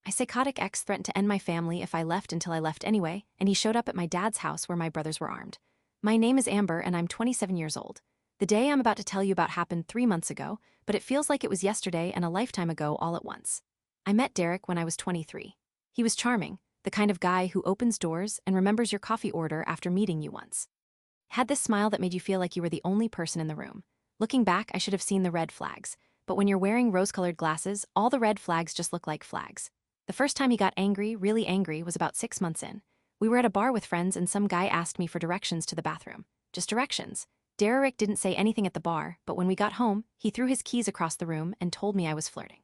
My psychotic ex threatened to end my family if I left until I left anyway, and he showed up at my dad's house where my brothers were armed. My name is Amber and I'm 27 years old. The day I'm about to tell you about happened 3 months ago, but it feels like it was yesterday and a lifetime ago all at once. I met Derek when I was 23. He was charming, the kind of guy who opens doors and remembers your coffee order after meeting you once. Had this smile that made you feel like you were the only person in the room. Looking back, I should have seen the red flags. But when you're wearing rose-colored glasses, all the red flags just look like flags. The first time he got angry, really angry, was about 6 months in. We were at a bar with friends and some guy asked me for directions to the bathroom. Just directions. Derek didn't say anything at the bar, but when we got home, he threw his keys across the room and told me I was flirting.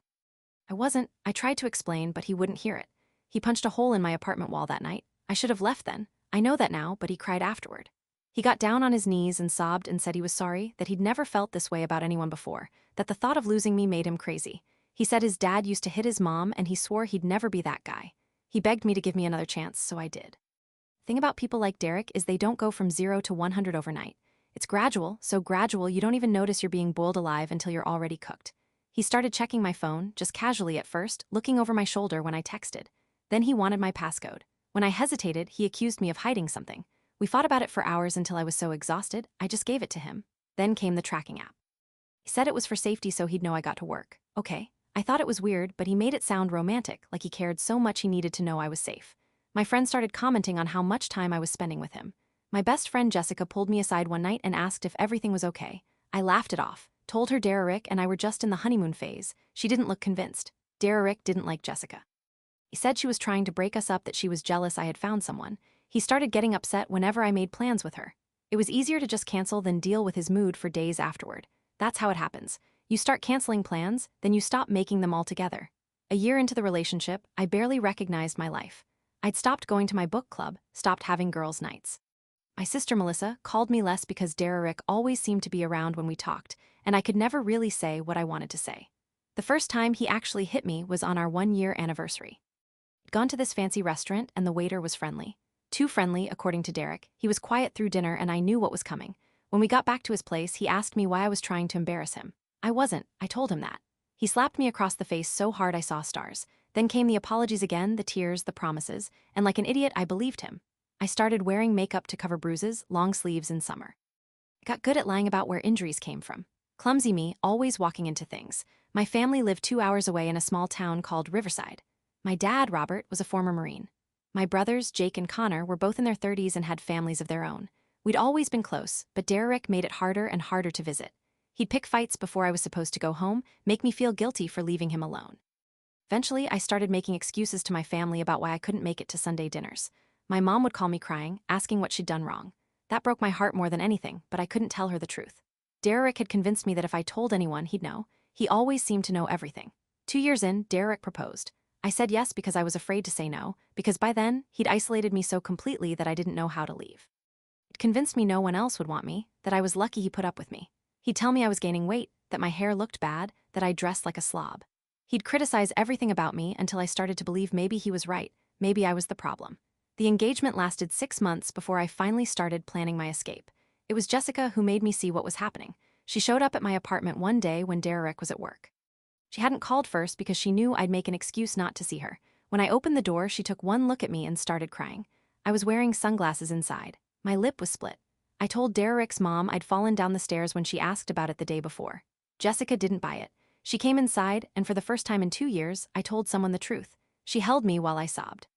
I wasn't. I tried to explain, but he wouldn't hear it. He punched a hole in my apartment wall that night. I should have left then. I know that now, but he cried afterward. He got down on his knees and sobbed and said he was sorry, that he'd never felt this way about anyone before, that the thought of losing me made him crazy. He said his dad used to hit his mom and he swore he'd never be that guy. He begged me to give me another chance, so I did. Thing about people like Derek is they don't go from 0 to 100 overnight. It's gradual, so gradual you don't even notice you're being boiled alive until you're already cooked. He started checking my phone, just casually at first, looking over my shoulder when I texted. Then he wanted my passcode. When I hesitated, he accused me of hiding something. We fought about it for hours until I was so exhausted, I just gave it to him. Then came the tracking app. He said it was for safety so he'd know I got to work. Okay. I thought it was weird, but he made it sound romantic, like he cared so much he needed to know I was safe. My friends started commenting on how much time I was spending with him. My best friend Jessica pulled me aside one night and asked if everything was okay. I laughed it off, told her Derek and I were just in the honeymoon phase. She didn't look convinced. Derek didn't like Jessica. He said she was trying to break us up, that she was jealous I had found someone. He started getting upset whenever I made plans with her. It was easier to just cancel than deal with his mood for days afterward. That's how it happens. You start canceling plans, then you stop making them altogether. A year into the relationship, I barely recognized my life. I'd stopped going to my book club, stopped having girls' nights. My sister Melissa called me less because Derek always seemed to be around when we talked, and I could never really say what I wanted to say. The first time he actually hit me was on our 1-year anniversary. I'd gone to this fancy restaurant and the waiter was friendly. Too friendly, according to Derek. He was quiet through dinner and I knew what was coming. When we got back to his place, he asked me why I was trying to embarrass him. I wasn't. I told him that. He slapped me across the face so hard I saw stars. Then came the apologies again, the tears, the promises, and like an idiot, I believed him. I started wearing makeup to cover bruises, long sleeves in summer. I got good at lying about where injuries came from. Clumsy me, always walking into things. My family lived 2 hours away in a small town called Riverside. My dad, Robert, was a former Marine. My brothers, Jake and Connor, were both in their 30s and had families of their own. We'd always been close, but Derek made it harder and harder to visit. He'd pick fights before I was supposed to go home, make me feel guilty for leaving him alone. Eventually, I started making excuses to my family about why I couldn't make it to Sunday dinners. My mom would call me crying, asking what she'd done wrong. That broke my heart more than anything, but I couldn't tell her the truth. Derek had convinced me that if I told anyone, he'd know. He always seemed to know everything. 2 years in, Derek proposed. I said yes because I was afraid to say no, because by then, he'd isolated me so completely that I didn't know how to leave. It convinced me no one else would want me, that I was lucky he put up with me. He'd tell me I was gaining weight, that my hair looked bad, that I dressed like a slob. He'd criticize everything about me until I started to believe maybe he was right, maybe I was the problem. The engagement lasted 6 months before I finally started planning my escape. It was Jessica who made me see what was happening. She showed up at my apartment one day when Derek was at work. She hadn't called first because she knew I'd make an excuse not to see her. When I opened the door, she took one look at me and started crying. I was wearing sunglasses inside. My lip was split. I told Derek's mom I'd fallen down the stairs when she asked about it the day before. Jessica didn't buy it. She came inside, and for the first time in 2 years, I told someone the truth. She held me while I sobbed.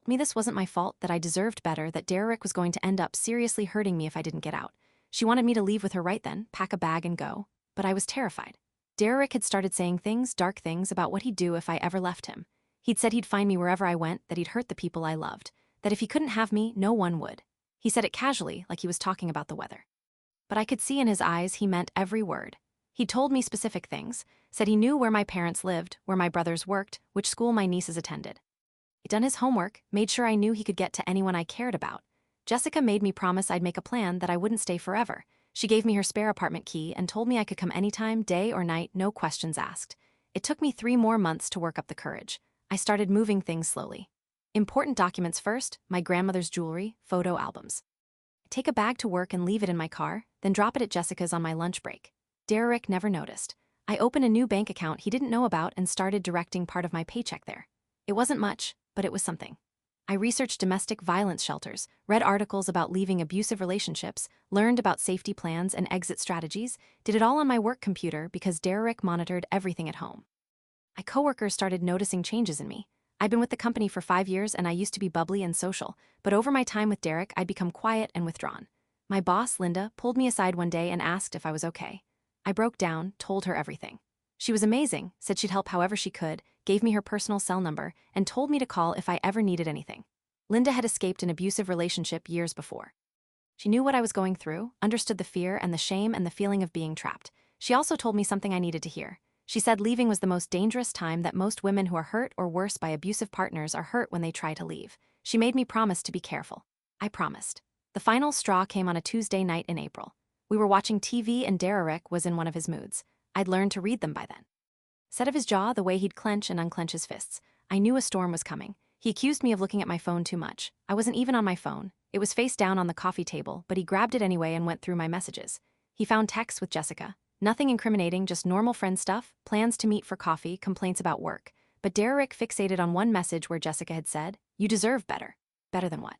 Me, this wasn't my fault, that I deserved better, that Derek was going to end up seriously hurting me if I didn't get out. She wanted me to leave with her right then, pack a bag and go. But I was terrified. Derek had started saying things, dark things, about what he'd do if I ever left him. He'd said he'd find me wherever I went, that he'd hurt the people I loved, that if he couldn't have me, no one would. He said it casually, like he was talking about the weather. But I could see in his eyes he meant every word. He told me specific things, said he knew where my parents lived, where my brothers worked, which school my nieces attended. He'd done his homework, made sure I knew he could get to anyone I cared about. Jessica made me promise I'd make a plan, that I wouldn't stay forever. She gave me her spare apartment key and told me I could come anytime, day or night, no questions asked. It took me 3 more months to work up the courage. I started moving things slowly. Important documents first, my grandmother's jewelry, photo albums. I take a bag to work and leave it in my car, then drop it at Jessica's on my lunch break. Derek never noticed. I opened a new bank account he didn't know about and started directing part of my paycheck there. It wasn't much, but it was something. I researched domestic violence shelters, read articles about leaving abusive relationships, learned about safety plans and exit strategies, did it all on my work computer because Derek monitored everything at home. My coworkers started noticing changes in me. I'd been with the company for 5 years and I used to be bubbly and social, but over my time with Derek, I'd become quiet and withdrawn. My boss, Linda, pulled me aside one day and asked if I was okay. I broke down, told her everything. She was amazing, said she'd help however she could, gave me her personal cell number, and told me to call if I ever needed anything. Linda had escaped an abusive relationship years before. She knew what I was going through, understood the fear and the shame and the feeling of being trapped. She also told me something I needed to hear. She said leaving was the most dangerous time, that most women who are hurt or worse by abusive partners are hurt when they try to leave. She made me promise to be careful. I promised. The final straw came on a Tuesday night in April. We were watching TV and Derek was in one of his moods. I'd learned to read them by then. Set of his jaw, the way he'd clench and unclench his fists. I knew a storm was coming. He accused me of looking at my phone too much. I wasn't even on my phone. It was face down on the coffee table, but he grabbed it anyway and went through my messages. He found texts with Jessica. Nothing incriminating, just normal friend stuff, plans to meet for coffee, complaints about work. But Derek fixated on one message where Jessica had said, "You deserve better." Better than what?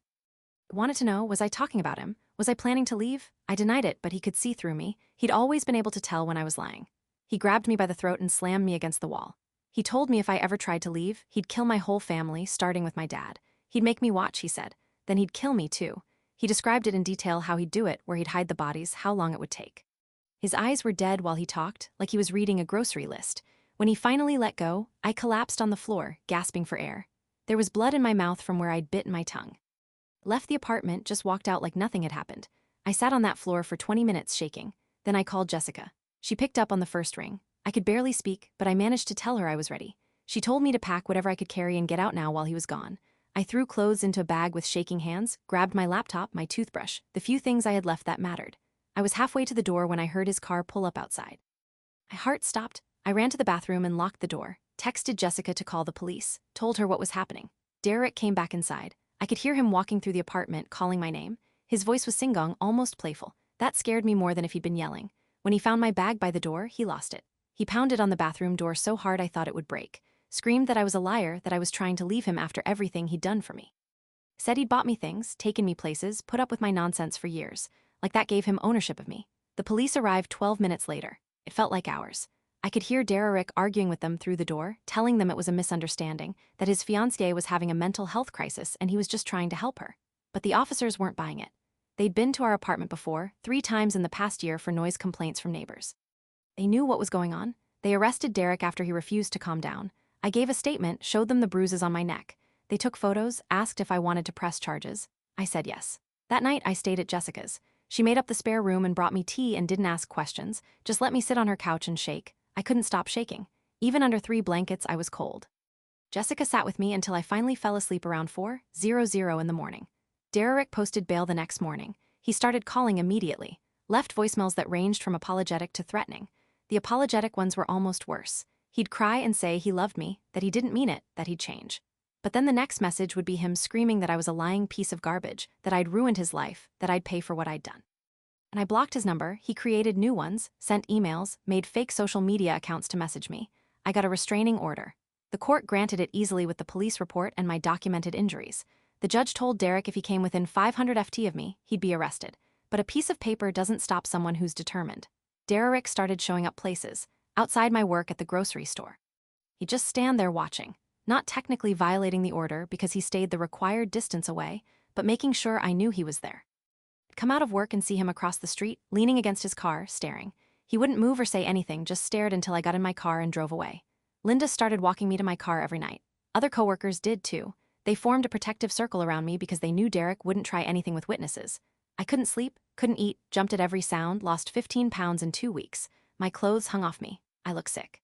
I wanted to know, was I talking about him? Was I planning to leave? I denied it, but he could see through me. He'd always been able to tell when I was lying. He grabbed me by the throat and slammed me against the wall. He told me if I ever tried to leave, he'd kill my whole family, starting with my dad. He'd make me watch, he said. Then he'd kill me too. He described it in detail how he'd do it, where he'd hide the bodies, how long it would take. His eyes were dead while he talked, like he was reading a grocery list. When he finally let go, I collapsed on the floor, gasping for air. There was blood in my mouth from where I'd bitten my tongue. Left the apartment, just walked out like nothing had happened. I sat on that floor for 20 minutes shaking. Then I called Jessica. She picked up on the first ring. I could barely speak, but I managed to tell her I was ready. She told me to pack whatever I could carry and get out now while he was gone. I threw clothes into a bag with shaking hands, grabbed my laptop, my toothbrush, the few things I had left that mattered. I was halfway to the door when I heard his car pull up outside. My heart stopped. I ran to the bathroom and locked the door, texted Jessica to call the police, told her what was happening. Derek came back inside. I could hear him walking through the apartment, calling my name. His voice was sing-song, almost playful. That scared me more than if he'd been yelling. When he found my bag by the door, he lost it. He pounded on the bathroom door so hard I thought it would break. Screamed that I was a liar, that I was trying to leave him after everything he'd done for me. Said he'd bought me things, taken me places, put up with my nonsense for years. Like that gave him ownership of me. The police arrived 12 minutes later. It felt like hours. I could hear Derek arguing with them through the door, telling them it was a misunderstanding, that his fiancée was having a mental health crisis and he was just trying to help her. But the officers weren't buying it. They'd been to our apartment before, 3 times in the past year for noise complaints from neighbors. They knew what was going on. They arrested Derek after he refused to calm down. I gave a statement, showed them the bruises on my neck. They took photos, asked if I wanted to press charges. I said yes. That night, I stayed at Jessica's. She made up the spare room and brought me tea and didn't ask questions, just let me sit on her couch and shake. I couldn't stop shaking. Even under 3 blankets, I was cold. Jessica sat with me until I finally fell asleep around 4:00 in the morning. Derek posted bail the next morning. He started calling immediately, left voicemails that ranged from apologetic to threatening. The apologetic ones were almost worse. He'd cry and say he loved me, that he didn't mean it, that he'd change. But then the next message would be him screaming that I was a lying piece of garbage, that I'd ruined his life, that I'd pay for what I'd done. And I blocked his number. He created new ones, sent emails, made fake social media accounts to message me. I got a restraining order. The court granted it easily with the police report and my documented injuries. The judge told Derek if he came within 500 FT of me, he'd be arrested. But a piece of paper doesn't stop someone who's determined. Derek started showing up places, outside my work at the grocery store. He'd just stand there watching, not technically violating the order because he stayed the required distance away, but making sure I knew he was there. I'd come out of work and see him across the street, leaning against his car, staring. He wouldn't move or say anything, just stared until I got in my car and drove away. Linda started walking me to my car every night. Other coworkers did too. They formed a protective circle around me because they knew Derek wouldn't try anything with witnesses. I couldn't sleep, couldn't eat, jumped at every sound, lost 15 pounds in 2 weeks. My clothes hung off me. I looked sick.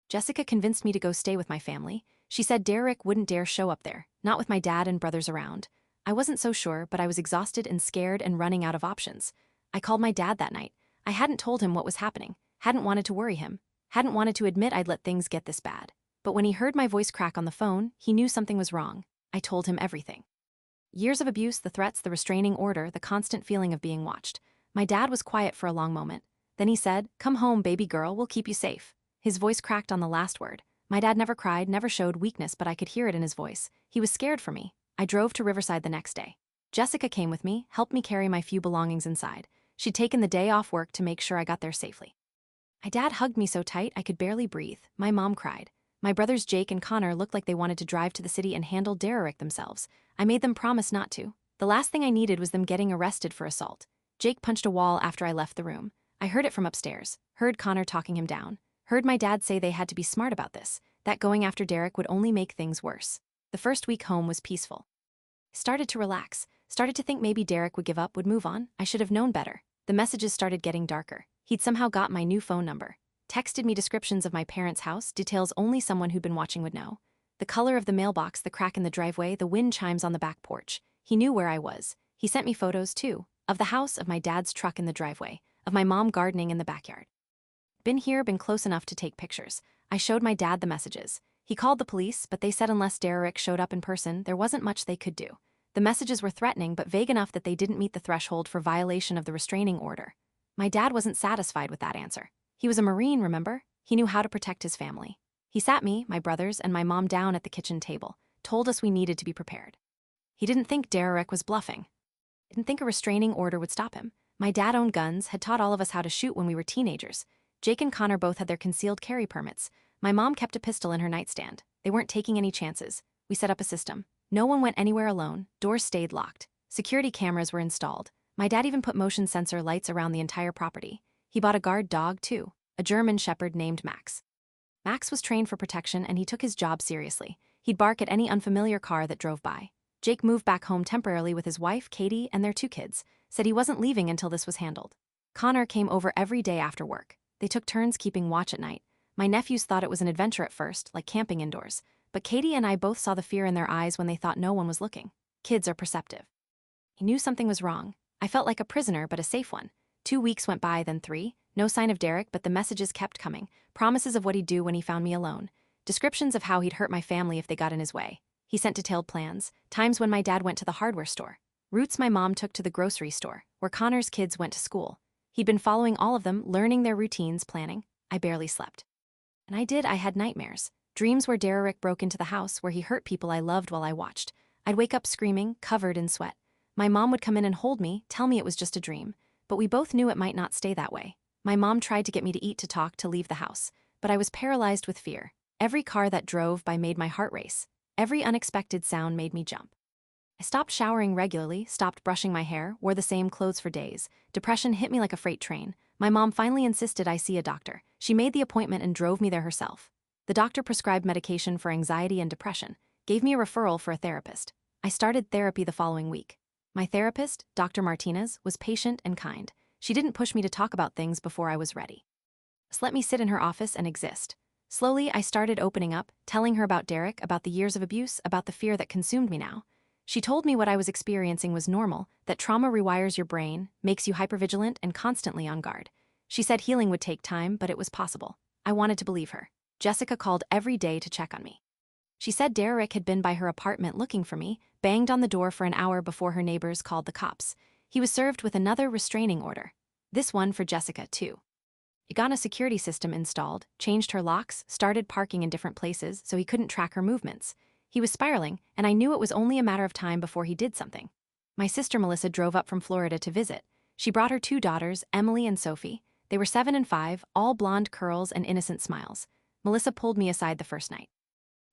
Jessica convinced me to go stay with my family. She said Derek wouldn't dare show up there, not with my dad and brothers around. I wasn't so sure, but I was exhausted and scared and running out of options. I called my dad that night. I hadn't told him what was happening, hadn't wanted to worry him, hadn't wanted to admit I'd let things get this bad. But when he heard my voice crack on the phone, he knew something was wrong. I told him everything. Years of abuse, the threats, the restraining order, the constant feeling of being watched. My dad was quiet for a long moment. Then he said, "Come home, baby girl, we'll keep you safe." His voice cracked on the last word. My dad never cried, never showed weakness, but I could hear it in his voice. He was scared for me. I drove to Riverside the next day. Jessica came with me, helped me carry my few belongings inside. She'd taken the day off work to make sure I got there safely. My dad hugged me so tight I could barely breathe. My mom cried. My brothers Jake and Connor looked like they wanted to drive to the city and handle Derek themselves. I made them promise not to. The last thing I needed was them getting arrested for assault. Jake punched a wall after I left the room. I heard it from upstairs, heard Connor talking him down, heard my dad say they had to be smart about this, that going after Derek would only make things worse. The first week home was peaceful. I started to relax, started to think maybe Derek would give up, would move on. I should have known better. The messages started getting darker. He'd somehow got my new phone number. Texted me descriptions of my parents' house, details only someone who'd been watching would know. The color of the mailbox, the crack in the driveway, the wind chimes on the back porch. He knew where I was. He sent me photos, too, of the house, of my dad's truck in the driveway, of my mom gardening in the backyard. Been here, been close enough to take pictures. I showed my dad the messages. He called the police, but they said unless Derek showed up in person, there wasn't much they could do. The messages were threatening, but vague enough that they didn't meet the threshold for violation of the restraining order. My dad wasn't satisfied with that answer. He was a Marine, remember? He knew how to protect his family. He sat me, my brothers, and my mom down at the kitchen table, told us we needed to be prepared. He didn't think Derek was bluffing. Didn't think a restraining order would stop him. My dad owned guns, had taught all of us how to shoot when we were teenagers. Jake and Connor both had their concealed carry permits. My mom kept a pistol in her nightstand. They weren't taking any chances. We set up a system. No one went anywhere alone. Doors stayed locked. Security cameras were installed. My dad even put motion sensor lights around the entire property. He bought a guard dog, too, a German shepherd named Max. Max was trained for protection, and he took his job seriously. He'd bark at any unfamiliar car that drove by. Jake moved back home temporarily with his wife, Katie, and their 2 kids, said he wasn't leaving until this was handled. Connor came over every day after work. They took turns keeping watch at night. My nephews thought it was an adventure at first, like camping indoors, but Katie and I both saw the fear in their eyes when they thought no one was looking. Kids are perceptive. He knew something was wrong. I felt like a prisoner, but a safe one. 2 weeks went by, then 3. No sign of Derek, but the messages kept coming. Promises of what he'd do when he found me alone. Descriptions of how he'd hurt my family if they got in his way. He sent detailed plans. Times when my dad went to the hardware store. Routes my mom took to the grocery store, where Connor's kids went to school. He'd been following all of them, learning their routines, planning. I barely slept. And I had nightmares. Dreams where Derek broke into the house, where he hurt people I loved while I watched. I'd wake up screaming, covered in sweat. My mom would come in and hold me, tell me it was just a dream. But we both knew it might not stay that way. My mom tried to get me to eat, to talk, to leave the house. But I was paralyzed with fear. Every car that drove by made my heart race. Every unexpected sound made me jump. I stopped showering regularly, stopped brushing my hair, wore the same clothes for days. Depression hit me like a freight train. My mom finally insisted I see a doctor. She made the appointment and drove me there herself. The doctor prescribed medication for anxiety and depression, gave me a referral for a therapist. I started therapy the following week. My therapist, Dr. Martinez, was patient and kind. She didn't push me to talk about things before I was ready. Just let me sit in her office and exist. Slowly, I started opening up, telling her about Derek, about the years of abuse, about the fear that consumed me now. She told me what I was experiencing was normal, that trauma rewires your brain, makes you hypervigilant and constantly on guard. She said healing would take time, but it was possible. I wanted to believe her. Jessica called every day to check on me. She said Derek had been by her apartment looking for me, banged on the door for an hour before her neighbors called the cops. He was served with another restraining order. This one for Jessica, too. He got a security system installed, changed her locks, started parking in different places so he couldn't track her movements. He was spiraling, and I knew it was only a matter of time before he did something. My sister Melissa drove up from Florida to visit. She brought her 2 daughters, Emily and Sophie. They were 7 and 5, all blonde curls and innocent smiles. Melissa pulled me aside the first night.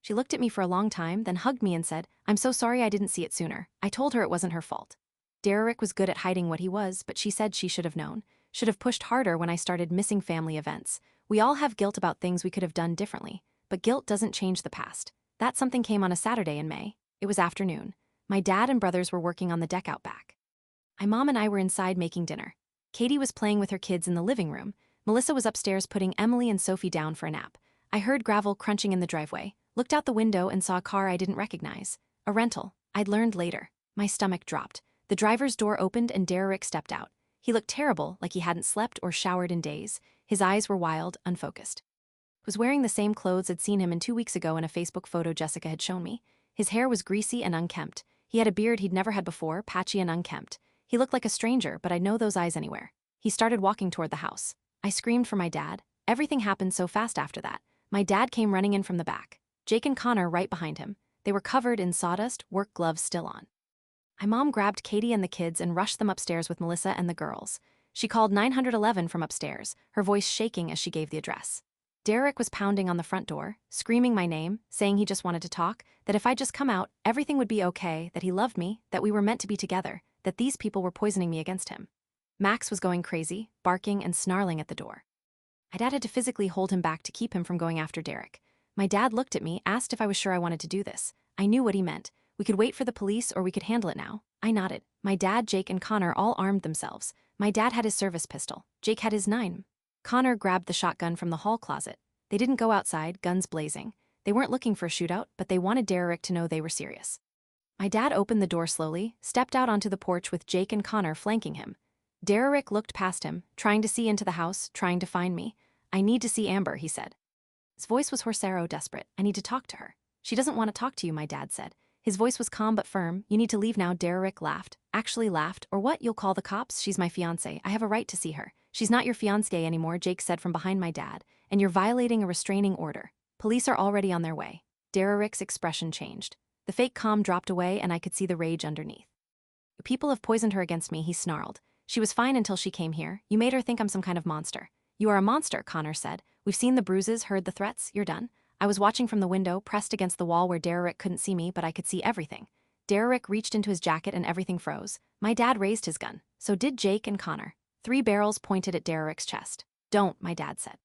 She looked at me for a long time, then hugged me and said, "I'm so sorry I didn't see it sooner." I told her it wasn't her fault. Derek was good at hiding what he was, but she said she should have known. Should have pushed harder when I started missing family events. We all have guilt about things we could have done differently, but guilt doesn't change the past. That something came on a Saturday in May. It was afternoon. My dad and brothers were working on the deck out back. My mom and I were inside making dinner. Katie was playing with her kids in the living room. Melissa was upstairs putting Emily and Sophie down for a nap. I heard gravel crunching in the driveway, looked out the window and saw a car I didn't recognize. A rental. I'd learned later. My stomach dropped. The driver's door opened and Derek stepped out. He looked terrible, like he hadn't slept or showered in days. His eyes were wild, unfocused. He was wearing the same clothes I'd seen him in 2 weeks ago in a Facebook photo Jessica had shown me. His hair was greasy and unkempt. He had a beard he'd never had before, patchy and unkempt. He looked like a stranger, but I'd know those eyes anywhere. He started walking toward the house. I screamed for my dad. Everything happened so fast after that. My dad came running in from the back. Jake and Connor right behind him. They were covered in sawdust, work gloves still on. My mom grabbed Katie and the kids and rushed them upstairs with Melissa and the girls. She called 911 from upstairs, her voice shaking as she gave the address. Derek was pounding on the front door, screaming my name, saying he just wanted to talk, that if I'd just come out, everything would be okay, that he loved me, that we were meant to be together, that these people were poisoning me against him. Max was going crazy, barking and snarling at the door. My dad had to physically hold him back to keep him from going after Derek. My dad looked at me, asked if I was sure I wanted to do this. I knew what he meant. We could wait for the police or we could handle it now. I nodded. My dad, Jake, and Connor all armed themselves. My dad had his service pistol. Jake had his 9. Connor grabbed the shotgun from the hall closet. They didn't go outside, guns blazing. They weren't looking for a shootout, but they wanted Derek to know they were serious. My dad opened the door slowly, stepped out onto the porch with Jake and Connor flanking him. Derek looked past him, trying to see into the house, trying to find me. I need to see Amber, he said. His voice was horsero, desperate. I need to talk to her. She doesn't want to talk to you, my dad said. His voice was calm but firm. You need to leave now, Derek laughed. Actually laughed. Or what? You'll call the cops? She's my fiancé. I have a right to see her. She's not your fiancé anymore, Jake said from behind my dad. And you're violating a restraining order. Police are already on their way. Derek's expression changed. The fake calm dropped away and I could see the rage underneath. People have poisoned her against me, he snarled. She was fine until she came here. You made her think I'm some kind of monster. You are a monster, Connor said. We've seen the bruises, heard the threats. You're done. I was watching from the window, pressed against the wall where Derek couldn't see me, but I could see everything. Derek reached into his jacket and everything froze. My dad raised his gun. So did Jake and Connor. 3 barrels pointed at Derek's chest. Don't, my dad said.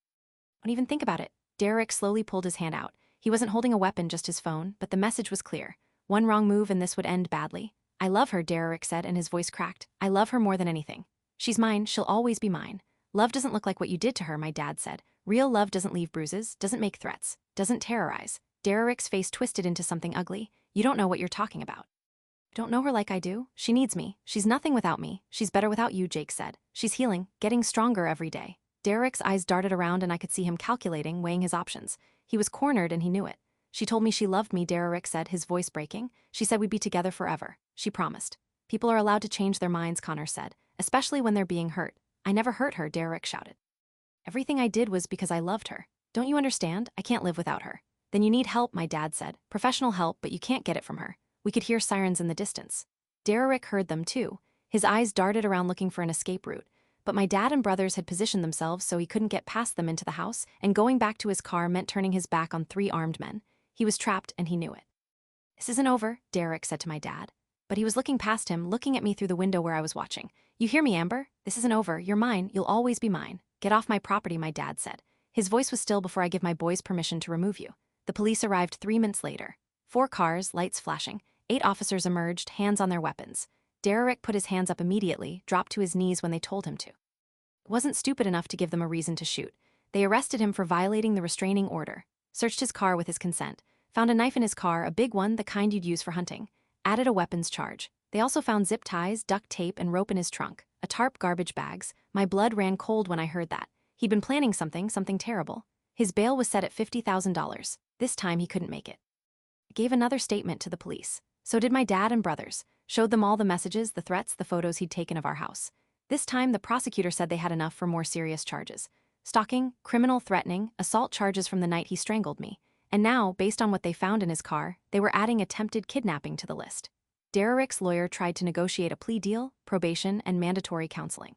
Don't even think about it. Derek slowly pulled his hand out. He wasn't holding a weapon, just his phone, but the message was clear. One wrong move and this would end badly. I love her, Derek said, and his voice cracked. I love her more than anything. She's mine, she'll always be mine. Love doesn't look like what you did to her, my dad said. Real love doesn't leave bruises, doesn't make threats, doesn't terrorize. Derek's face twisted into something ugly. You don't know what you're talking about. Don't know her like I do? She needs me. She's nothing without me. She's better without you, Jake said. She's healing, getting stronger every day. Derek's eyes darted around and I could see him calculating, weighing his options. He was cornered and he knew it. She told me she loved me, Derek said, his voice breaking. She said we'd be together forever. She promised. People are allowed to change their minds, Connor said, especially when they're being hurt. I never hurt her, Derek shouted. Everything I did was because I loved her. Don't you understand? I can't live without her. Then you need help, my dad said. Professional help, but you can't get it from her. We could hear sirens in the distance. Derek heard them too. His eyes darted around looking for an escape route. But my dad and brothers had positioned themselves so he couldn't get past them into the house, and going back to his car meant turning his back on 3 armed men. He was trapped and he knew it. This isn't over, Derek said to my dad. But he was looking past him, looking at me through the window where I was watching. You hear me, Amber? This isn't over. You're mine. You'll always be mine. Get off my property, my dad said. His voice was still before I give my boys permission to remove you. The police arrived 3 minutes later. 4 cars, lights flashing. 8 officers emerged, hands on their weapons. Derek put his hands up immediately, dropped to his knees when they told him to. It wasn't stupid enough to give them a reason to shoot. They arrested him for violating the restraining order, searched his car with his consent, found a knife in his car, a big one, the kind you'd use for hunting, added a weapons charge. They also found zip ties, duct tape, and rope in his trunk, a tarp, garbage bags. My blood ran cold when I heard that. He'd been planning something terrible. His bail was set at $50,000. This time he couldn't make it. I gave another statement to the police. So did my dad and brothers. Showed them all the messages, the threats, the photos he'd taken of our house. This time the prosecutor said they had enough for more serious charges. Stalking, criminal threatening, assault charges from the night he strangled me. And now, based on what they found in his car, they were adding attempted kidnapping to the list. Derek's lawyer tried to negotiate a plea deal, probation, and mandatory counseling.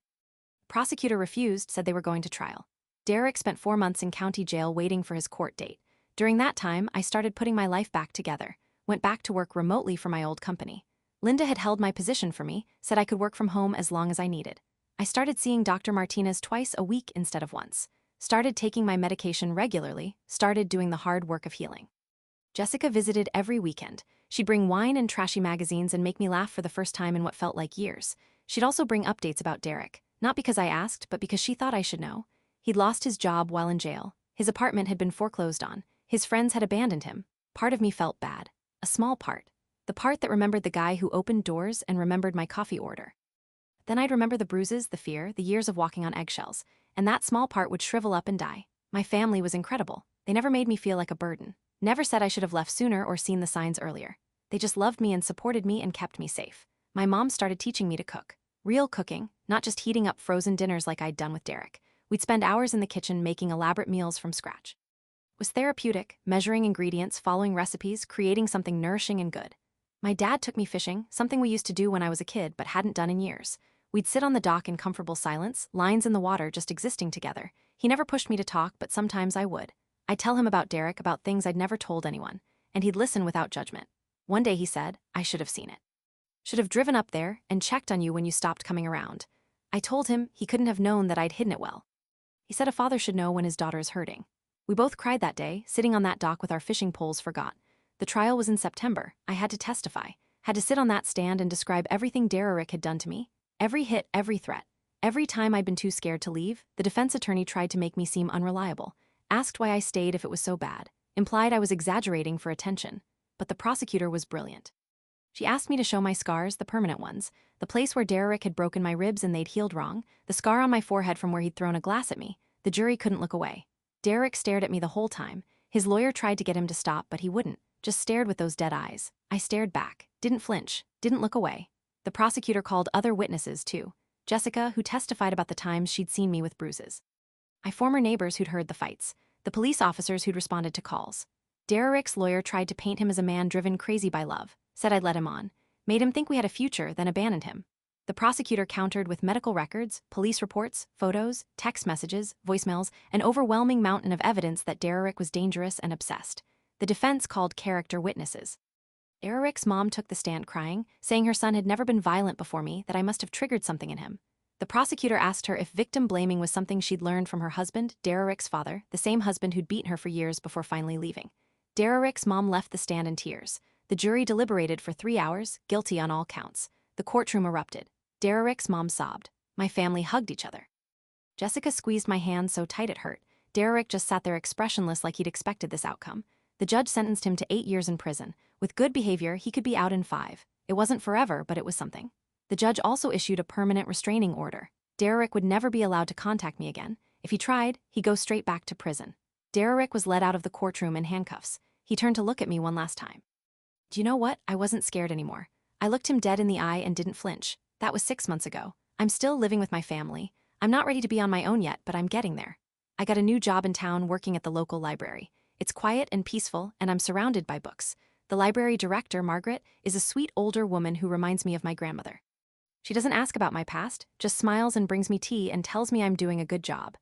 The prosecutor refused, said they were going to trial. Derek spent 4 months in county jail waiting for his court date. During that time, I started putting my life back together, went back to work remotely for my old company. Linda had held my position for me, said I could work from home as long as I needed. I started seeing Dr. Martinez twice a week instead of once. Started taking my medication regularly, started doing the hard work of healing. Jessica visited every weekend. She'd bring wine and trashy magazines and make me laugh for the first time in what felt like years. She'd also bring updates about Derek, not because I asked, but because she thought I should know. He'd lost his job while in jail. His apartment had been foreclosed on. His friends had abandoned him. Part of me felt bad. A small part. The part that remembered the guy who opened doors and remembered my coffee order. Then I'd remember the bruises, the fear, the years of walking on eggshells, and that small part would shrivel up and die. My family was incredible. They never made me feel like a burden. Never said I should have left sooner or seen the signs earlier. They just loved me and supported me and kept me safe. My mom started teaching me to cook. Real cooking, not just heating up frozen dinners like I'd done with Derek. We'd spend hours in the kitchen making elaborate meals from scratch. Was therapeutic, measuring ingredients, following recipes, creating something nourishing and good. My dad took me fishing, something we used to do when I was a kid but hadn't done in years. We'd sit on the dock in comfortable silence, lines in the water just existing together. He never pushed me to talk, but sometimes I would. I'd tell him about Derek, about things I'd never told anyone, and he'd listen without judgment. One day he said, "I should have seen it. Should have driven up there and checked on you when you stopped coming around." I told him he couldn't have known that I'd hidden it well. He said a father should know when his daughter is hurting. We both cried that day, sitting on that dock with our fishing poles forgot. The trial was in September. I had to testify, had to sit on that stand and describe everything Derek had done to me. Every hit, every threat. Every time I'd been too scared to leave, the defense attorney tried to make me seem unreliable, asked why I stayed if it was so bad, implied I was exaggerating for attention. But the prosecutor was brilliant. She asked me to show my scars, the permanent ones, the place where Derek had broken my ribs and they'd healed wrong, the scar on my forehead from where he'd thrown a glass at me. The jury couldn't look away. Derek stared at me the whole time. His lawyer tried to get him to stop, but he wouldn't, just stared with those dead eyes. I stared back, didn't flinch, didn't look away. The prosecutor called other witnesses, too. Jessica, who testified about the times she'd seen me with bruises. My former neighbors who'd heard the fights. The police officers who'd responded to calls. Derek's lawyer tried to paint him as a man driven crazy by love, said I'd let him on, made him think we had a future, then abandoned him. The prosecutor countered with medical records, police reports, photos, text messages, voicemails, an overwhelming mountain of evidence that Derek was dangerous and obsessed. The defense called character witnesses. Derek's mom took the stand crying, saying her son had never been violent before me, that I must have triggered something in him. The prosecutor asked her if victim blaming was something she'd learned from her husband, Derek's father, the same husband who'd beaten her for years before finally leaving. Derek's mom left the stand in tears. The jury deliberated for 3 hours, guilty on all counts. The courtroom erupted. Derek's mom sobbed. My family hugged each other. Jessica squeezed my hand so tight it hurt. Derek just sat there expressionless like he'd expected this outcome. The judge sentenced him to 8 years in prison. With good behavior, he could be out in 5. It wasn't forever, but it was something. The judge also issued a permanent restraining order. Derek would never be allowed to contact me again. If he tried, he'd go straight back to prison. Derek was led out of the courtroom in handcuffs. He turned to look at me one last time. Do you know what? I wasn't scared anymore. I looked him dead in the eye and didn't flinch. That was 6 months ago. I'm still living with my family. I'm not ready to be on my own yet, but I'm getting there. I got a new job in town working at the local library. It's quiet and peaceful, and I'm surrounded by books. The library director, Margaret, is a sweet older woman who reminds me of my grandmother. She doesn't ask about my past, just smiles and brings me tea and tells me I'm doing a good job.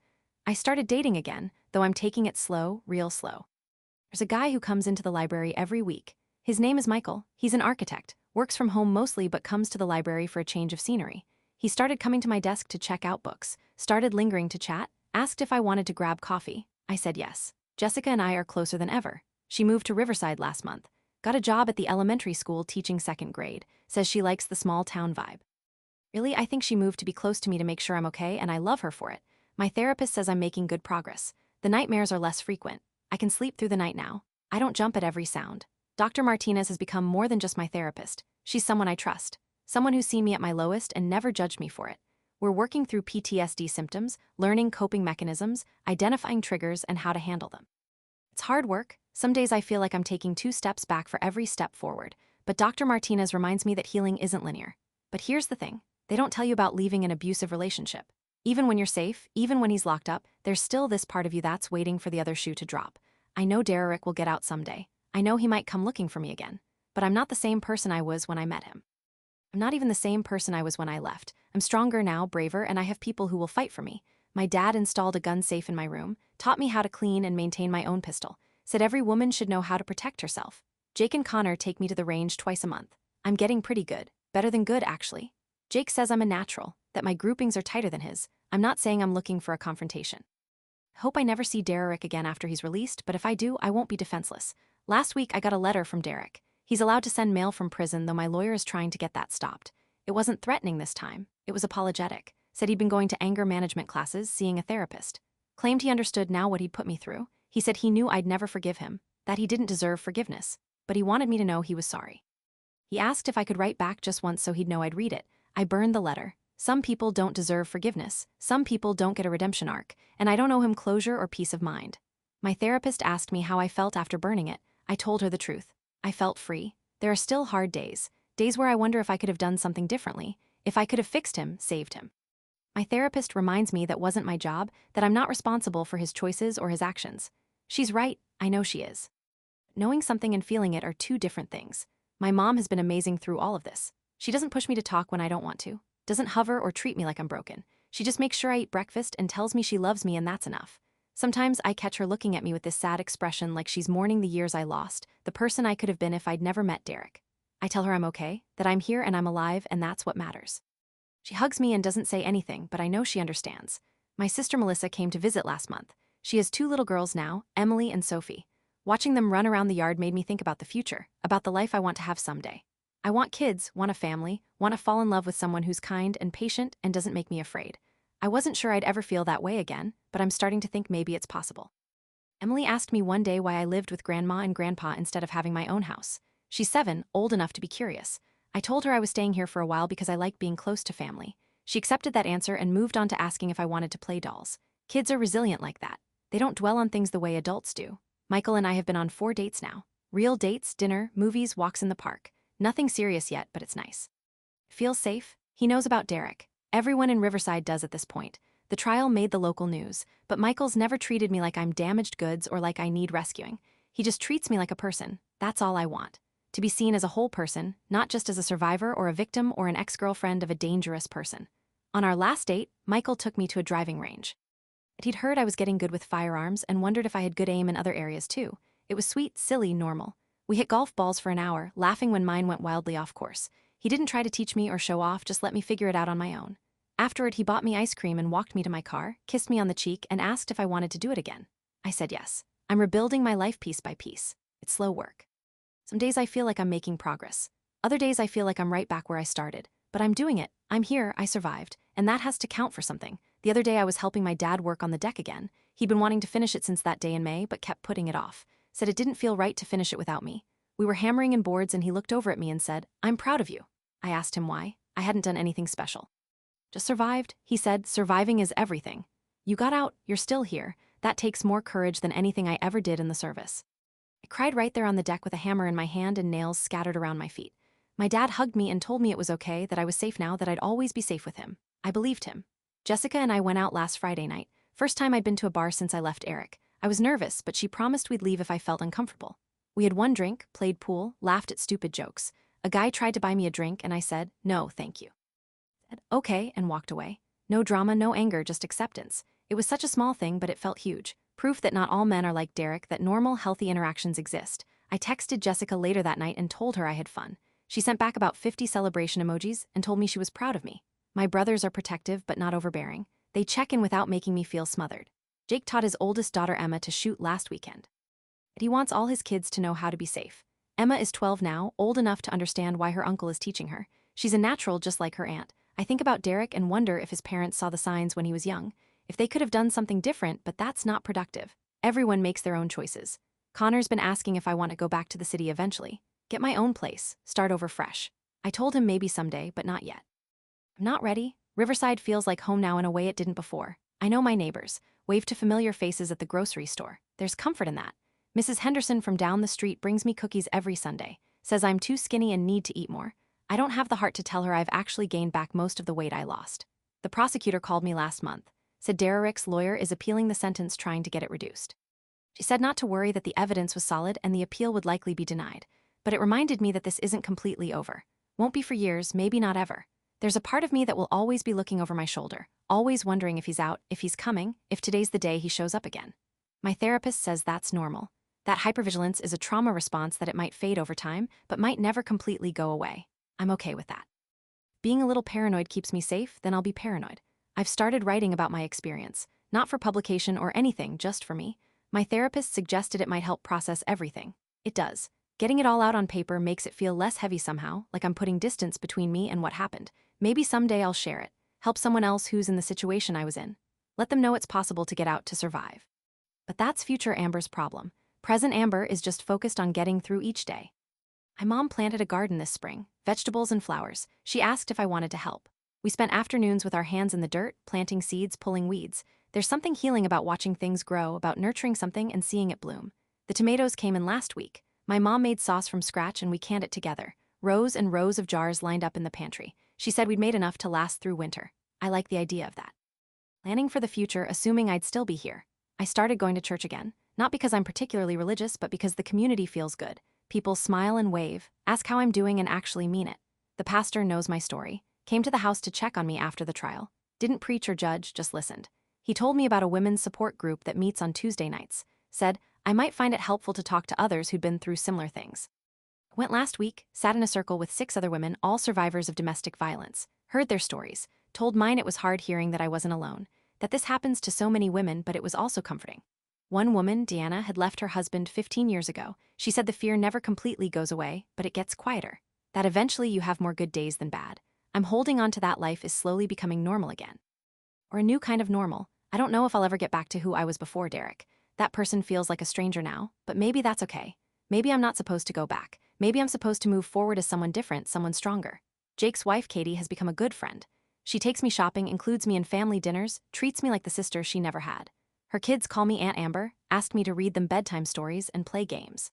I started dating again, though I'm taking it slow, real slow. There's a guy who comes into the library every week. His name is Michael. He's an architect, works from home mostly but comes to the library for a change of scenery. He started coming to my desk to check out books, started lingering to chat, asked if I wanted to grab coffee. I said yes. Jessica and I are closer than ever. She moved to Riverside last month, got a job at the elementary school teaching 2nd grade, says she likes the small town vibe. Really, I think she moved to be close to me to make sure I'm okay, and I love her for it. My therapist says I'm making good progress. The nightmares are less frequent. I can sleep through the night now. I don't jump at every sound. Dr. Martinez has become more than just my therapist. She's someone I trust. Someone who's seen me at my lowest and never judged me for it. We're working through PTSD symptoms, learning coping mechanisms, identifying triggers, and how to handle them. It's hard work. Some days I feel like I'm taking 2 steps back for every step forward. But Dr. Martinez reminds me that healing isn't linear. But here's the thing. They don't tell you about leaving an abusive relationship. Even when you're safe, even when he's locked up, there's still this part of you that's waiting for the other shoe to drop. I know Derek will get out someday. I know he might come looking for me again. But I'm not the same person I was when I met him. I'm not even the same person I was when I left. I'm stronger now, braver, and I have people who will fight for me. My dad installed a gun safe in my room, taught me how to clean and maintain my own pistol, said every woman should know how to protect herself. Jake and Connor take me to the range twice a month. I'm getting pretty good. Better than good, actually. Jake says I'm a natural, that my groupings are tighter than his. I'm not saying I'm looking for a confrontation. I hope I never see Derek again after he's released, but if I do, I won't be defenseless. Last week, I got a letter from Derek. He's allowed to send mail from prison, though my lawyer is trying to get that stopped. It wasn't threatening this time. It was apologetic. Said he'd been going to anger management classes, seeing a therapist. Claimed he understood now what he'd put me through. He said he knew I'd never forgive him, that he didn't deserve forgiveness, but he wanted me to know he was sorry. He asked if I could write back just once so he'd know I'd read it. I burned the letter. Some people don't deserve forgiveness. Some people don't get a redemption arc, and I don't owe him closure or peace of mind. My therapist asked me how I felt after burning it. I told her the truth. I felt free. There are still hard days. Days where I wonder if I could have done something differently, if I could have fixed him, saved him. My therapist reminds me that wasn't my job, that I'm not responsible for his choices or his actions. She's right. I know she is. Knowing something and feeling it are two different things. My mom has been amazing through all of this. She doesn't push me to talk when I don't want to, doesn't hover or treat me like I'm broken. She just makes sure I eat breakfast and tells me she loves me, and that's enough. Sometimes I catch her looking at me with this sad expression like she's mourning the years I lost, the person I could have been if I'd never met Derek. I tell her I'm okay, that I'm here and I'm alive, and that's what matters. She hugs me and doesn't say anything, but I know she understands. My sister Melissa came to visit last month. She has 2 little girls now, Emily and Sophie. Watching them run around the yard made me think about the future, about the life I want to have someday. I want kids, want a family, want to fall in love with someone who's kind and patient and doesn't make me afraid. I wasn't sure I'd ever feel that way again, but I'm starting to think maybe it's possible. Emily asked me one day why I lived with Grandma and Grandpa instead of having my own house. She's 7, old enough to be curious. I told her I was staying here for a while because I like being close to family. She accepted that answer and moved on to asking if I wanted to play dolls. Kids are resilient like that. They don't dwell on things the way adults do. Michael and I have been on 4 dates now. Real dates, dinner, movies, walks in the park. Nothing serious yet, but it's nice. Feels safe? He knows about Derek. Everyone in Riverside does at this point. The trial made the local news, but Michael's never treated me like I'm damaged goods or like I need rescuing. He just treats me like a person. That's all I want. To be seen as a whole person, not just as a survivor or a victim or an ex-girlfriend of a dangerous person. On our last date, Michael took me to a driving range. He'd heard I was getting good with firearms and wondered if I had good aim in other areas too. It was sweet, silly, normal. We hit golf balls for an hour, laughing when mine went wildly off course. He didn't try to teach me or show off, just let me figure it out on my own. Afterward, he bought me ice cream and walked me to my car, kissed me on the cheek, and asked if I wanted to do it again. I said yes. I'm rebuilding my life piece by piece. It's slow work. Some days I feel like I'm making progress. Other days I feel like I'm right back where I started. But I'm doing it. I'm here, I survived, and that has to count for something. The other day I was helping my dad work on the deck again. He'd been wanting to finish it since that day in May, but kept putting it off. Said it didn't feel right to finish it without me. We were hammering in boards and he looked over at me and said, "I'm proud of you." I asked him why. I hadn't done anything special. "Just survived," he said. "Surviving is everything. You got out, you're still here. That takes more courage than anything I ever did in the service." I cried right there on the deck with a hammer in my hand and nails scattered around my feet. My dad hugged me and told me it was okay, that I was safe now, that I'd always be safe with him. I believed him. Jessica and I went out last Friday night. First time I'd been to a bar since I left Eric. I was nervous, but she promised we'd leave if I felt uncomfortable. We had one drink, played pool, laughed at stupid jokes. A guy tried to buy me a drink and I said, "No, thank you." I said, "Okay," and walked away. No drama, no anger, just acceptance. It was such a small thing, but it felt huge. Proof that not all men are like Derek, that normal, healthy interactions exist. I texted Jessica later that night and told her I had fun. She sent back about 50 celebration emojis and told me she was proud of me. My brothers are protective but not overbearing. They check in without making me feel smothered. Jake taught his oldest daughter Emma to shoot last weekend. He wants all his kids to know how to be safe. Emma is 12 now, old enough to understand why her uncle is teaching her. She's a natural just like her aunt. I think about Derek and wonder if his parents saw the signs when he was young. If they could have done something different, but that's not productive. Everyone makes their own choices. Connor's been asking if I want to go back to the city eventually. Get my own place, start over fresh. I told him maybe someday, but not yet. I'm not ready. Riverside feels like home now in a way it didn't before. I know my neighbors, wave to familiar faces at the grocery store. There's comfort in that. Mrs. Henderson from down the street brings me cookies every Sunday, says I'm too skinny and need to eat more. I don't have the heart to tell her I've actually gained back most of the weight I lost. The prosecutor called me last month, said Derek's lawyer is appealing the sentence, trying to get it reduced. She said not to worry, that the evidence was solid and the appeal would likely be denied. But it reminded me that this isn't completely over. Won't be for years, maybe not ever. There's a part of me that will always be looking over my shoulder, always wondering if he's out, if he's coming, if today's the day he shows up again. My therapist says that's normal. That hypervigilance is a trauma response, that it might fade over time, but might never completely go away. I'm okay with that. Being a little paranoid keeps me safe, then I'll be paranoid. I've started writing about my experience, not for publication or anything, just for me. My therapist suggested it might help process everything. It does. Getting it all out on paper makes it feel less heavy somehow, like I'm putting distance between me and what happened. Maybe someday I'll share it, help someone else who's in the situation I was in. Let them know it's possible to get out, to survive. But that's future Amber's problem. Present Amber is just focused on getting through each day. My mom planted a garden this spring, vegetables and flowers. She asked if I wanted to help. We spent afternoons with our hands in the dirt, planting seeds, pulling weeds. There's something healing about watching things grow, about nurturing something and seeing it bloom. The tomatoes came in last week. My mom made sauce from scratch and we canned it together. Rows and rows of jars lined up in the pantry. She said we'd made enough to last through winter. I like the idea of that. Planning for the future, assuming I'd still be here. I started going to church again. Not because I'm particularly religious, but because the community feels good. People smile and wave, ask how I'm doing and actually mean it. The pastor knows my story, came to the house to check on me after the trial, didn't preach or judge, just listened. He told me about a women's support group that meets on Tuesday nights, said I might find it helpful to talk to others who'd been through similar things. Went last week, sat in a circle with 6 other women, all survivors of domestic violence, heard their stories, told mine it was hard hearing that I wasn't alone, that this happens to so many women, but it was also comforting. One woman, Deanna, had left her husband 15 years ago. She said the fear never completely goes away, but it gets quieter. That eventually you have more good days than bad. I'm holding on to that life is slowly becoming normal again. Or a new kind of normal. I don't know if I'll ever get back to who I was before Derek. That person feels like a stranger now, but maybe that's okay. Maybe I'm not supposed to go back. Maybe I'm supposed to move forward as someone different, someone stronger. Jake's wife, Katie, has become a good friend. She takes me shopping, includes me in family dinners, treats me like the sister she never had. Her kids call me Aunt Amber, ask me to read them bedtime stories and play games.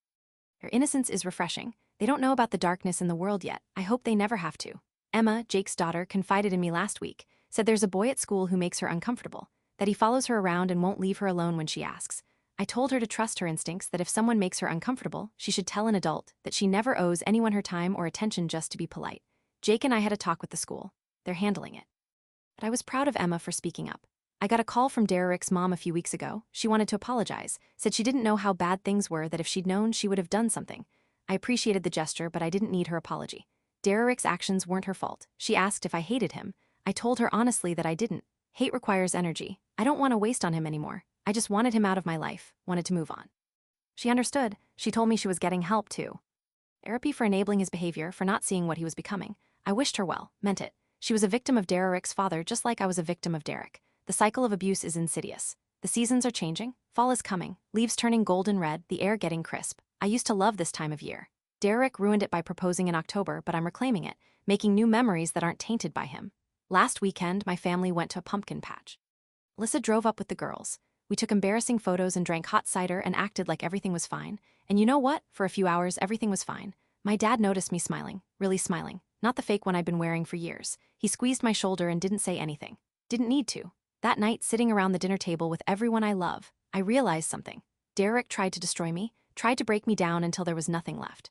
Their innocence is refreshing. They don't know about the darkness in the world yet. I hope they never have to. Emma, Jake's daughter, confided in me last week, said there's a boy at school who makes her uncomfortable, that he follows her around and won't leave her alone when she asks. I told her to trust her instincts, that if someone makes her uncomfortable, she should tell an adult, that she never owes anyone her time or attention just to be polite. Jake and I had a talk with the school. They're handling it. But I was proud of Emma for speaking up. I got a call from Derek's mom a few weeks ago. She wanted to apologize, said she didn't know how bad things were, that if she'd known, she would have done something. I appreciated the gesture, but I didn't need her apology. Derek's actions weren't her fault. She asked if I hated him. I told her honestly that I didn't. Hate requires energy. I don't want to waste on him anymore. I just wanted him out of my life, wanted to move on. She understood. She told me she was getting help too. Therapy for enabling his behavior, for not seeing what he was becoming. I wished her well, meant it. She was a victim of Derek's father, just like I was a victim of Derek. The cycle of abuse is insidious. The seasons are changing, fall is coming, leaves turning golden red, the air getting crisp. I used to love this time of year. Derek ruined it by proposing in October, but I'm reclaiming it, making new memories that aren't tainted by him. Last weekend, my family went to a pumpkin patch. Alyssa drove up with the girls. We took embarrassing photos and drank hot cider and acted like everything was fine. And you know what? For a few hours, everything was fine. My dad noticed me smiling, really smiling, not the fake one I'd been wearing for years. He squeezed my shoulder and didn't say anything. Didn't need to. That night, sitting around the dinner table with everyone I love, I realized something. Derek tried to destroy me, tried to break me down until there was nothing left.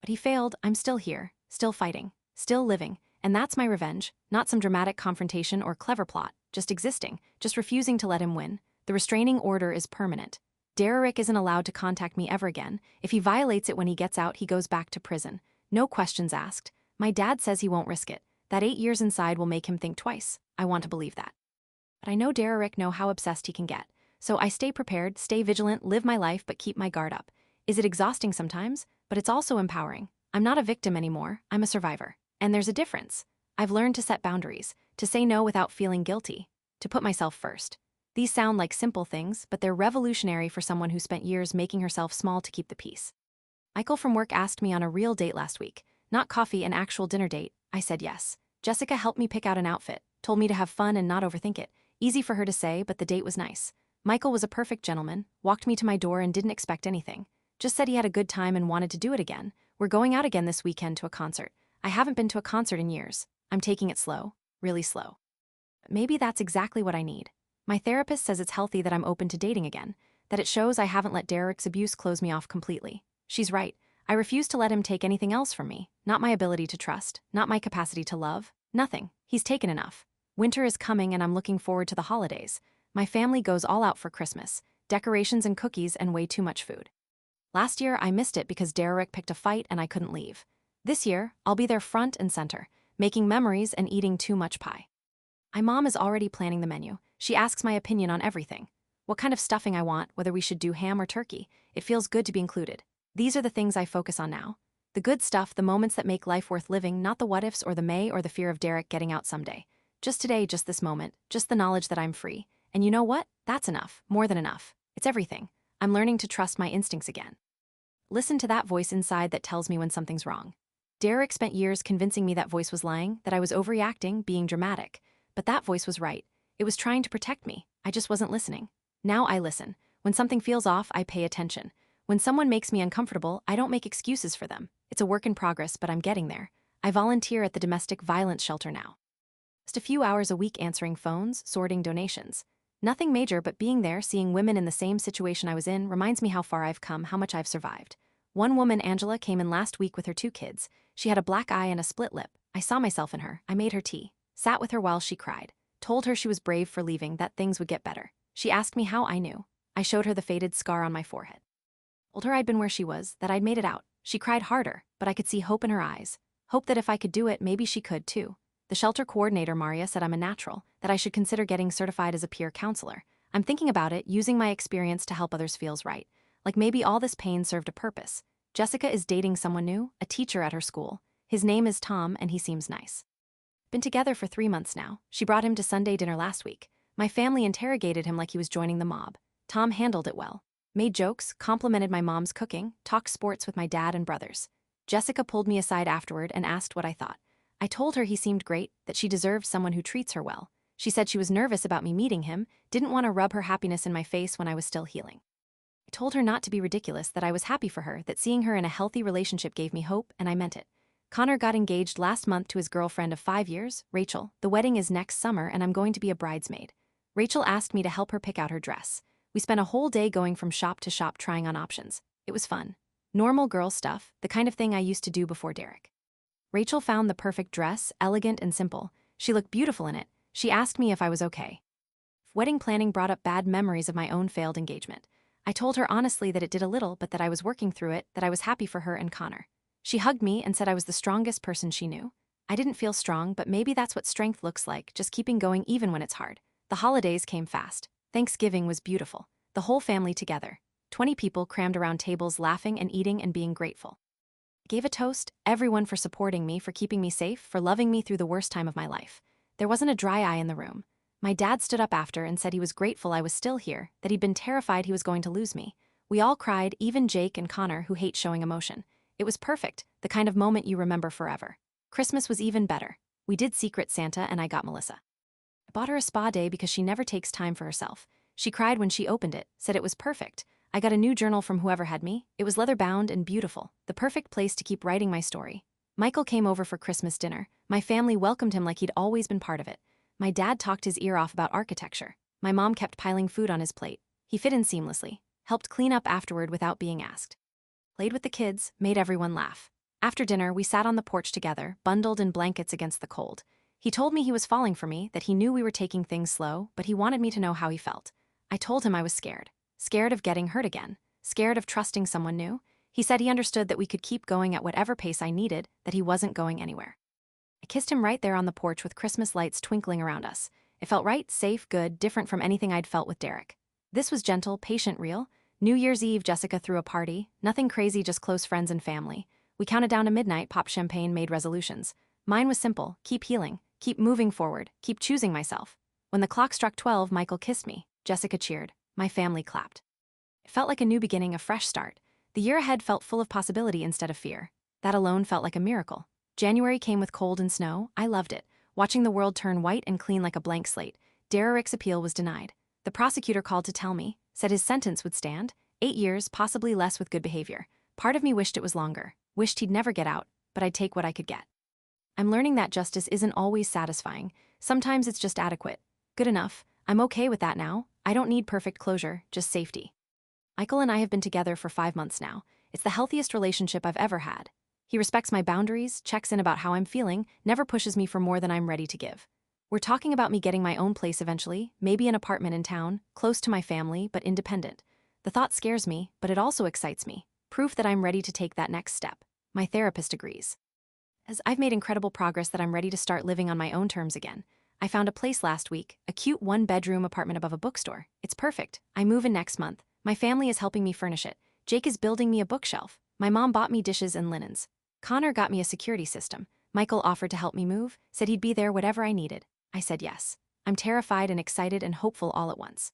But he failed. I'm still here, still fighting, still living, and that's my revenge, not some dramatic confrontation or clever plot, just existing, just refusing to let him win. The restraining order is permanent. Derek isn't allowed to contact me ever again. If he violates it when he gets out, he goes back to prison. No questions asked. My dad says he won't risk it. That 8 years inside will make him think twice. I want to believe that. But I know Derek knows how obsessed he can get. So I stay prepared, stay vigilant, live my life, but keep my guard up. Is it exhausting sometimes? But it's also empowering. I'm not a victim anymore. I'm a survivor. And there's a difference. I've learned to set boundaries, to say no without feeling guilty, to put myself first. These sound like simple things, but they're revolutionary for someone who spent years making herself small to keep the peace. Michael from work asked me on a real date last week. Not coffee, an actual dinner date. I said yes. Jessica helped me pick out an outfit, told me to have fun and not overthink it. Easy for her to say, but the date was nice. Michael was a perfect gentleman, walked me to my door and didn't expect anything. Just said he had a good time and wanted to do it again. We're going out again this weekend to a concert. I haven't been to a concert in years. I'm taking it slow, really slow. Maybe that's exactly what I need. My therapist says it's healthy that I'm open to dating again, that it shows I haven't let Derek's abuse close me off completely. She's right. I refuse to let him take anything else from me. Not my ability to trust, not my capacity to love, nothing. He's taken enough. Winter is coming and I'm looking forward to the holidays. My family goes all out for Christmas, decorations and cookies and way too much food. Last year, I missed it because Derek picked a fight and I couldn't leave. This year, I'll be there front and center, making memories and eating too much pie. My mom is already planning the menu. She asks my opinion on everything. What kind of stuffing I want, whether we should do ham or turkey. It feels good to be included. These are the things I focus on now. The good stuff, the moments that make life worth living, not the what-ifs or the may or the fear of Derek getting out someday. Just today, just this moment, just the knowledge that I'm free. And you know what? That's enough, more than enough. It's everything. I'm learning to trust my instincts again. Listen to that voice inside that tells me when something's wrong. Derek spent years convincing me that voice was lying, that I was overreacting, being dramatic. But that voice was right. It was trying to protect me. I just wasn't listening. Now I listen. When something feels off, I pay attention. When someone makes me uncomfortable, I don't make excuses for them. It's a work in progress, but I'm getting there. I volunteer at the domestic violence shelter now. Just a few hours a week answering phones, sorting donations. Nothing major, but being there, seeing women in the same situation I was in, reminds me how far I've come, how much I've survived. One woman, Angela, came in last week with her 2 kids. She had a black eye and a split lip. I saw myself in her. I made her tea, sat with her while she cried, told her she was brave for leaving, that things would get better. She asked me how I knew. I showed her the faded scar on my forehead. Told her I'd been where she was, that I'd made it out. She cried harder, but I could see hope in her eyes. Hope that if I could do it, maybe she could too. The shelter coordinator, Maria, said I'm a natural, that I should consider getting certified as a peer counselor. I'm thinking about it, using my experience to help others feels right. Like maybe all this pain served a purpose. Jessica is dating someone new, a teacher at her school. His name is Tom, and he seems nice. Been together for 3 months now. She brought him to Sunday dinner last week. My family interrogated him like he was joining the mob. Tom handled it well. Made jokes, complimented my mom's cooking, talked sports with my dad and brothers. Jessica pulled me aside afterward and asked what I thought. I told her he seemed great, that she deserved someone who treats her well. She said she was nervous about me meeting him, didn't want to rub her happiness in my face when I was still healing. I told her not to be ridiculous, that I was happy for her, that seeing her in a healthy relationship gave me hope, and I meant it. Connor got engaged last month to his girlfriend of 5 years, Rachel. The wedding is next summer and I'm going to be a bridesmaid. Rachel asked me to help her pick out her dress. We spent a whole day going from shop to shop trying on options. It was fun. Normal girl stuff, the kind of thing I used to do before Derek. Rachel found the perfect dress, elegant and simple. She looked beautiful in it. She asked me if I was okay. Wedding planning brought up bad memories of my own failed engagement. I told her honestly that it did a little, but that I was working through it, that I was happy for her and Connor. She hugged me and said I was the strongest person she knew. I didn't feel strong, but maybe that's what strength looks like, just keeping going even when it's hard. The holidays came fast. Thanksgiving was beautiful. The whole family together. 20 people crammed around tables laughing and eating and being grateful. I gave a toast, everyone for supporting me, for keeping me safe, for loving me through the worst time of my life. There wasn't a dry eye in the room. My dad stood up after and said he was grateful I was still here, that he'd been terrified he was going to lose me. We all cried, even Jake and Connor, who hate showing emotion. It was perfect, the kind of moment you remember forever. Christmas was even better. We did Secret Santa and I got Melissa. I bought her a spa day because she never takes time for herself. She cried when she opened it, said it was perfect. I got a new journal from whoever had me. It was leather-bound and beautiful, the perfect place to keep writing my story. Michael came over for Christmas dinner. My family welcomed him like he'd always been part of it. My dad talked his ear off about architecture. My mom kept piling food on his plate. He fit in seamlessly, helped clean up afterward without being asked. Played with the kids, made everyone laugh. After dinner, we sat on the porch together, bundled in blankets against the cold. He told me he was falling for me, that he knew we were taking things slow, but he wanted me to know how he felt. I told him I was scared. Scared of getting hurt again. Scared of trusting someone new. He said he understood that we could keep going at whatever pace I needed, that he wasn't going anywhere. I kissed him right there on the porch with Christmas lights twinkling around us. It felt right, safe, good, different from anything I'd felt with Derek. This was gentle, patient, real. New Year's Eve, Jessica threw a party. Nothing crazy, just close friends and family. We counted down to midnight, popped champagne, made resolutions. Mine was simple: keep healing, keep moving forward, keep choosing myself. When the clock struck 12, Michael kissed me. Jessica cheered. My family clapped. It felt like a new beginning, a fresh start. The year ahead felt full of possibility instead of fear. That alone felt like a miracle. January came with cold and snow. I loved it, watching the world turn white and clean like a blank slate. Derek's appeal was denied. The prosecutor called to tell me, said his sentence would stand. 8 years, possibly less with good behavior. Part of me wished it was longer, wished he'd never get out, but I'd take what I could get. I'm learning that justice isn't always satisfying. Sometimes it's just adequate. Good enough. I'm okay with that now. I don't need perfect closure, just safety. Michael and I have been together for 5 months now. It's the healthiest relationship I've ever had. He respects my boundaries, checks in about how I'm feeling, never pushes me for more than I'm ready to give. We're talking about me getting my own place eventually, maybe an apartment in town, close to my family, but independent. The thought scares me, but it also excites me. Proof that I'm ready to take that next step. My therapist agrees. As I've made incredible progress, that I'm ready to start living on my own terms again. I found a place last week, a cute 1-bedroom apartment above a bookstore. It's perfect. I move in next month. My family is helping me furnish it. Jake is building me a bookshelf. My mom bought me dishes and linens. Connor got me a security system. Michael offered to help me move, said he'd be there whatever I needed. I said yes. I'm terrified and excited and hopeful all at once.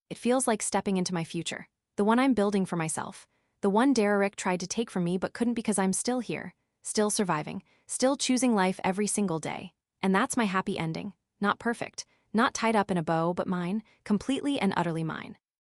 It feels like stepping into my future. The one I'm building for myself. The one Derek tried to take from me but couldn't, because I'm still here. Still surviving. Still choosing life every single day. And that's my happy ending. Not perfect. Not tied up in a bow, but mine. Completely and utterly mine.